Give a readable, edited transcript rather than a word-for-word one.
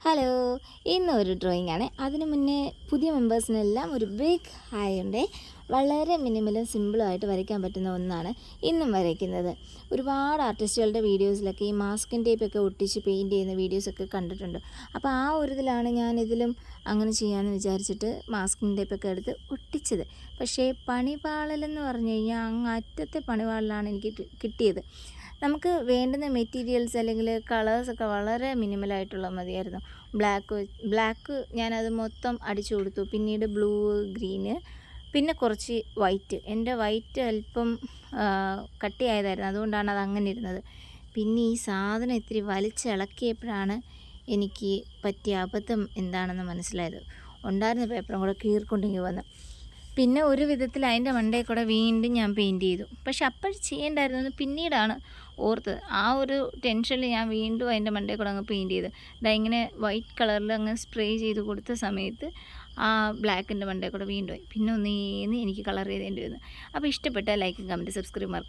Hello, ഇന്നൊരു drawing ആണ്. അതിനു മുന്നേ പുതിയ മെമ്പേഴ്സിനെല്ലാം ഒരു ബിഗ് ഹായ് ഉണ്ട്. വളരെ മിനിമലും സിമ്പിളുമായിട്ട് വരയ്ക്കാൻ പറ്റുന്ന ഒന്നാണ് ഇന്നും വരയ്ക്കുന്നത്. ഒരുപാട് ആർട്ടിസ്റ്റുകളുടെ വീഡിയോസിലൊക്കെ ഈ മാസ്കിൻ ടേപ്പൊക്കെ ഒട്ടിച്ച് പെയിൻറ്റ് ചെയ്യുന്ന വീഡിയോസൊക്കെ കണ്ടിട്ടുണ്ട്. അപ്പോൾ ആ ഒരു ഇതിലാണ് ഞാനിതിലും അങ്ങനെ ചെയ്യാമെന്ന് വിചാരിച്ചിട്ട് മാസ്കിൻ ടേപ്പൊക്കെ എടുത്ത് ഒട്ടിച്ചത്. പക്ഷേ പണിപാളലെന്ന് പറഞ്ഞു കഴിഞ്ഞാൽ അങ്ങ് അറ്റത്തെ പണിപാളലാണ് എനിക്ക് കിട്ടിയത്. നമുക്ക് വേണ്ടുന്ന മെറ്റീരിയൽസ് അല്ലെങ്കിൽ കളേഴ്സൊക്കെ വളരെ മിനിമലായിട്ടുള്ള മതിയായിരുന്നു. ബ്ലാക്ക് ഞാനത് മൊത്തം അടിച്ചു കൊടുത്തു. പിന്നീട് ബ്ലൂ, ഗ്രീന്, പിന്നെ കുറച്ച് വൈറ്റ്. എൻ്റെ വൈറ്റ് അല്പം കട്ടിയായതായിരുന്നു, അതുകൊണ്ടാണ് അത് അങ്ങനെ ഇരുന്നത്. പിന്നെ ഈ സാധനം ഇത്തിരി വലിച്ചിളക്കിയപ്പോഴാണ് എനിക്ക് പറ്റിയ അബദ്ധം എന്താണെന്ന് മനസ്സിലായത്. ഉണ്ടായിരുന്ന പേപ്പറും കൂടെ കീറിക്കൊണ്ടിങ്ങി വന്നു. പിന്നെ ഒരു വിധത്തിൽ അതിൻ്റെ മണ്ടയിൽ കൂടെ വീണ്ടും ഞാൻ പെയിൻറ്റ് ചെയ്തു. പക്ഷെ അപ്പോൾ ചെയ്യേണ്ടായിരുന്നത് പിന്നീടാണ് ഓർത്തത്. ആ ഒരു ടെൻഷനിൽ ഞാൻ വീണ്ടും അതിൻ്റെ മണ്ടയിൽ കൂടെ അങ്ങ് പെയിൻറ്റ് ചെയ്ത് ഇങ്ങനെ വൈറ്റ് കളറിൽ അങ്ങ് സ്പ്രേ ചെയ്ത് കൊടുത്ത സമയത്ത് ആ ബ്ലാക്കിൻ്റെ മണ്ടയിൽ കൂടെ വീണ്ടും ആയി. പിന്നെ ഒന്നേന്ന് എനിക്ക് കളർ ചെയ്തേണ്ടി വന്നു. അപ്പോൾ ഇഷ്ടപ്പെട്ടാൽ ലൈക്കും കമൻറ്റ് സബ്സ്ക്രൈബ് മാർക്ക്